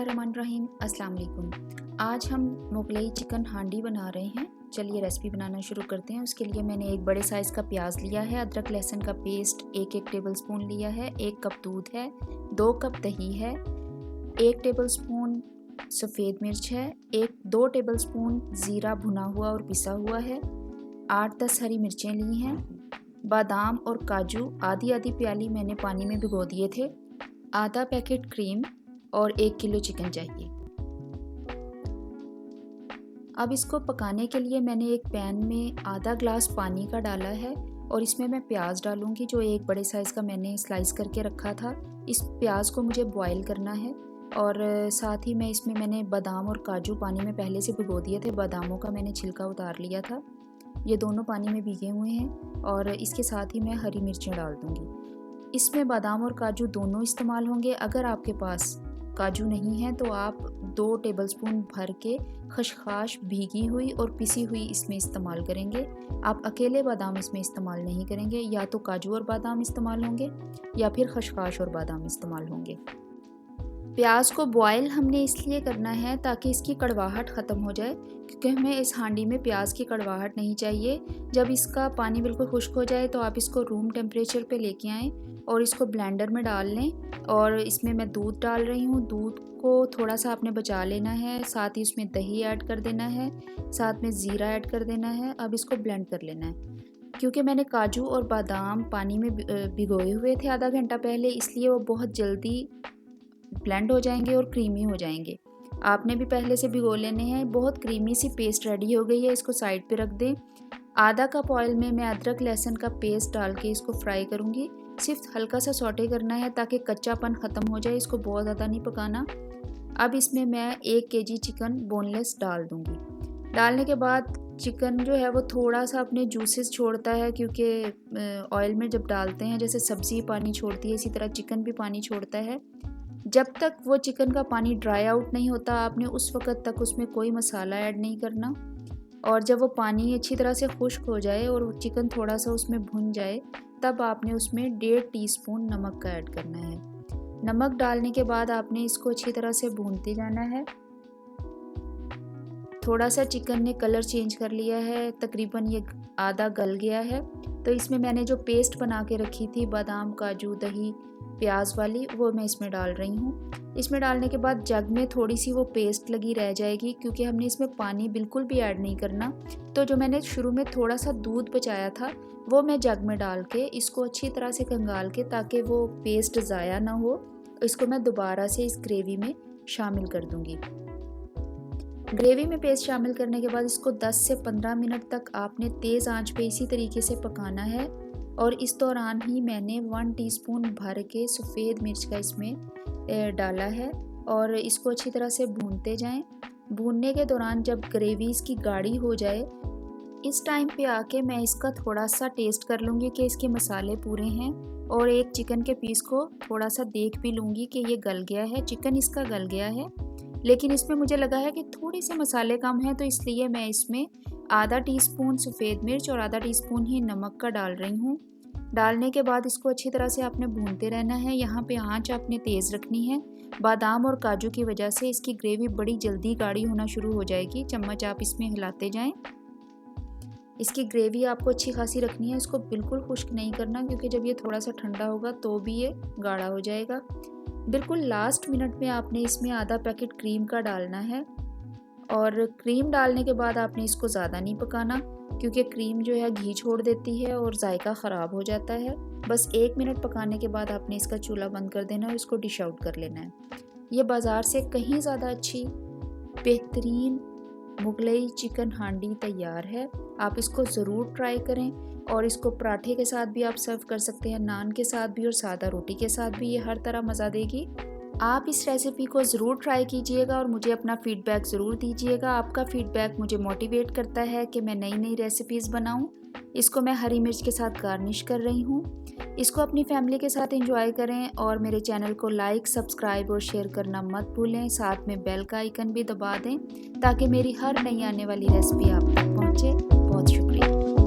बिस्मिल्लाहिर्रहमानिर्रहीम। अस्सलाम वालेकुम। आज हम मुगलई चिकन हांडी बना रहे हैं। चलिए रेसिपी बनाना शुरू करते हैं। उसके लिए मैंने एक बड़े साइज़ का प्याज लिया है, अदरक लहसुन का पेस्ट एक टेबल स्पून लिया है, 1 कप दूध है, 2 कप दही है, 1 टेबल स्पून सफ़ेद मिर्च है, 2 टेबल स्पून ज़ीरा भुना हुआ और पिसा हुआ है, 8-10 हरी मिर्चें ली हैं, बादाम और काजू आधी आधी प्याली मैंने पानी में भिगो दिए थे, आधा पैकेट क्रीम और 1 किलो चिकन चाहिए। अब इसको पकाने के लिए मैंने एक पैन में आधा ग्लास पानी का डाला है और इसमें मैं प्याज डालूंगी जो एक बड़े साइज़ का मैंने स्लाइस करके रखा था। इस प्याज को मुझे बॉईल करना है और साथ ही मैंने बादाम और काजू पानी में पहले से भिगो दिए थे। बादामों का मैंने छिलका उतार लिया था, ये दोनों पानी में भीगे हुए हैं और इसके साथ ही मैं हरी मिर्चें डाल दूँगी। इसमें बादाम और काजू दोनों इस्तेमाल होंगे। अगर आपके पास काजू नहीं है तो आप 2 टेबलस्पून भर के खसखस भीगी हुई और पिसी हुई इसमें इस्तेमाल करेंगे। आप अकेले बादाम इसमें इस्तेमाल नहीं करेंगे, या तो काजू और बादाम इस्तेमाल होंगे या फिर खसखस और बादाम इस्तेमाल होंगे। प्याज को बॉयल हमने इसलिए करना है ताकि इसकी कड़वाहट ख़त्म हो जाए, क्योंकि हमें इस हांडी में प्याज की कड़वाहट नहीं चाहिए। जब इसका पानी बिल्कुल खुश्क हो जाए तो आप इसको रूम टेम्परेचर पे लेके आएँ और इसको ब्लेंडर में डाल लें। और इसमें मैं दूध डाल रही हूँ। दूध को थोड़ा सा आपने बचा लेना है, साथ ही उसमें दही ऐड कर देना है, साथ में ज़ीरा ऐड कर देना है। अब इसको ब्लेंड कर लेना है। क्योंकि मैंने काजू और बादाम पानी में भिगोए हुए थे आधा घंटा पहले, इसलिए वो बहुत जल्दी ब्लेंड हो जाएंगे और क्रीमी हो जाएंगे। आपने भी पहले से भिगो लेने हैं। बहुत क्रीमी सी पेस्ट रेडी हो गई है, इसको साइड पे रख दें। आधा कप ऑयल में मैं अदरक लहसुन का पेस्ट डाल के इसको फ्राई करूँगी। सिर्फ हल्का सा सौटे करना है ताकि कच्चापन ख़त्म हो जाए, इसको बहुत ज़्यादा नहीं पकाना। अब इसमें मैं 1 केजी चिकन बोनलेस डाल दूँगी। डालने के बाद चिकन जो है वो थोड़ा सा अपने जूसेस छोड़ता है, क्योंकि ऑयल में जब डालते हैं जैसे सब्ज़ी पानी छोड़ती है, इसी तरह चिकन भी पानी छोड़ता है। जब तक वो चिकन का पानी ड्राई आउट नहीं होता, आपने उस वक़्त तक उसमें कोई मसाला ऐड नहीं करना। और जब वो पानी अच्छी तरह से खुश्क हो जाए और चिकन थोड़ा सा उसमें भुन जाए, तब आपने उसमें 1.5 टीस्पून नमक का ऐड करना है। नमक डालने के बाद आपने इसको अच्छी तरह से भूनते जाना है। थोड़ा सा चिकन ने कलर चेंज कर लिया है, तकरीबन ये आधा गल गया है। तो इसमें मैंने जो पेस्ट बना के रखी थी बादाम काजू दही प्याज वाली, वो मैं इसमें डाल रही हूँ। इसमें डालने के बाद जग में थोड़ी सी वो पेस्ट लगी रह जाएगी, क्योंकि हमने इसमें पानी बिल्कुल भी ऐड नहीं करना। तो जो मैंने शुरू में थोड़ा सा दूध बचाया था वो मैं जग में डाल के इसको अच्छी तरह से खंगाल के, ताकि वो पेस्ट ज़ाया ना हो, इसको मैं दोबारा से इस ग्रेवी में शामिल कर दूँगी। ग्रेवी में पेस्ट शामिल करने के बाद इसको 10 से 15 मिनट तक आपने तेज़ आंच पे इसी तरीके से पकाना है। और इस दौरान ही मैंने 1 टीस्पून भर के सफ़ेद मिर्च का इसमें डाला है और इसको अच्छी तरह से भूनते जाएं। भूनने के दौरान जब ग्रेवी इसकी गाढ़ी हो जाए, इस टाइम पे आके मैं इसका थोड़ा सा टेस्ट कर लूँगी कि इसके मसाले पूरे हैं, और एक चिकन के पीस को थोड़ा सा देख भी लूँगी कि ये गल गया है। चिकन इसका गल गया है, लेकिन इसमें मुझे लगा है कि थोड़े से मसाले कम हैं, तो इसलिए मैं इसमें आधा टीस्पून सफ़ेद मिर्च और आधा टीस्पून ही नमक का डाल रही हूँ। डालने के बाद इसको अच्छी तरह से आपने भूनते रहना है। यहाँ पे आंच आपने तेज़ रखनी है। बादाम और काजू की वजह से इसकी ग्रेवी बड़ी जल्दी गाढ़ी होना शुरू हो जाएगी। चम्मच आप इसमें हिलाते जाएं। इसकी ग्रेवी आपको अच्छी खासी रखनी है, इसको बिल्कुल खुश्क नहीं करना, क्योंकि जब ये थोड़ा सा ठंडा होगा तो भी ये गाढ़ा हो जाएगा। बिल्कुल लास्ट मिनट में आपने इसमें आधा पैकेट क्रीम का डालना है, और क्रीम डालने के बाद आपने इसको ज़्यादा नहीं पकाना, क्योंकि क्रीम जो है घी छोड़ देती है और जायका ख़राब हो जाता है। बस 1 मिनट पकाने के बाद आपने इसका चूल्हा बंद कर देना है और इसको डिश आउट कर लेना है। ये बाज़ार से कहीं ज़्यादा अच्छी बेहतरीन मुगलई चिकन हांडी तैयार है। आप इसको ज़रूर ट्राई करें, और इसको पराठे के साथ भी आप सर्व कर सकते हैं, नान के साथ भी और सादा रोटी के साथ भी। ये हर तरह मज़ा देगी। आप इस रेसिपी को ज़रूर ट्राई कीजिएगा और मुझे अपना फ़ीडबैक ज़रूर दीजिएगा। आपका फ़ीडबैक मुझे मोटिवेट करता है कि मैं नई नई रेसिपीज़ बनाऊं। इसको मैं हरी मिर्च के साथ गार्निश कर रही हूं। इसको अपनी फैमिली के साथ एंजॉय करें, और मेरे चैनल को लाइक सब्सक्राइब और शेयर करना मत भूलें। साथ में बेल का आइकन भी दबा दें ताकि मेरी हर नई आने वाली रेसिपी आप तक पहुँचे। बहुत शुक्रिया।